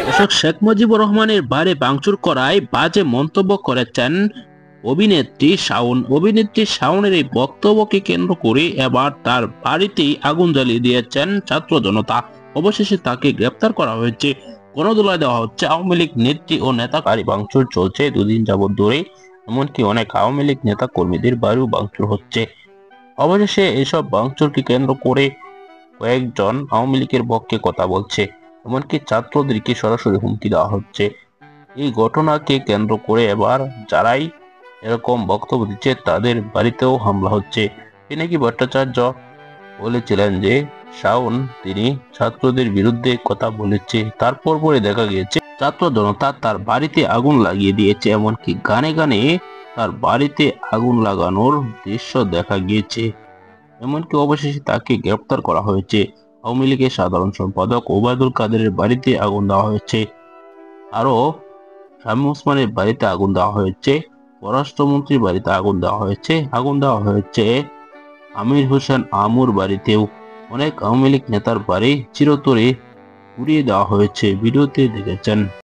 দর্শক, শেখ মুজিবুর রহমানের বাড়ি ভাঙচুর করায় বাজে মন্তব্য করেছেন অভিনেত্রী শাওন। অভিনেত্রী শাওনের এই বক্তব্যকে কেন্দ্র করে এবার তার বাড়িতেই আগুন জ্বালিয়ে দিয়েছেন ছাত্র জনতা। অবশেষে তাকে গ্রেপ্তার করা হয়েছে। গণধোলাই দেওয়া হচ্ছে আওয়ামী লীগ নেত্রী ও নেতা। বাড়ি ভাঙচুর চলছে দুদিন যাবৎ ধরে, এমনকি অনেক আওয়ামী লীগ নেতা কর্মীদের বাড়িও ভাঙচুর হচ্ছে। অবশেষে এসব ভাঙচুরকে কেন্দ্র করে কয়েকজন আওয়ামী লীগের পক্ষে কথা বলছে, এমনকি ছাত্রদেরকে সরাসরি হুমকি দেওয়া হচ্ছে। এই ঘটনাকে কেন্দ্র করে এবার যারাই এরকম বক্তব্য দিচ্ছে তাদের বাড়িতেও হামলা হচ্ছে। পিনাকি ভট্টাচার্য বলেছিলেন যে শাওন তিনি ছাত্রদের বিরুদ্ধে কথা বলেছে, তারপর পরে দেখা গিয়েছে ছাত্র জনতা তার বাড়িতে আগুন লাগিয়ে দিয়েছে, এমনকি গানে গানে তার বাড়িতে আগুন লাগানোর দৃশ্য দেখা গিয়েছে। এমনকি অবশেষে তাকে গ্রেপ্তার করা হয়েছে। আওয়ামী লীগের সাধারণ সম্পাদক ওবায়দুল কাদেরের বাড়িতে আগুন দেওয়া হয়েছে, আরো শামীম ওসমানের বাড়িতে আগুন দেওয়া হয়েছে, পররাষ্ট্রমন্ত্রীর বাড়িতে আগুন দেওয়া হয়েছে আমির হোসেন আমুর বাড়িতেও। অনেক আওয়ামী লীগ নেতার বাড়ি চিরতরে উড়িয়ে দেওয়া হয়েছে, ভিডিওতে দেখেছেন।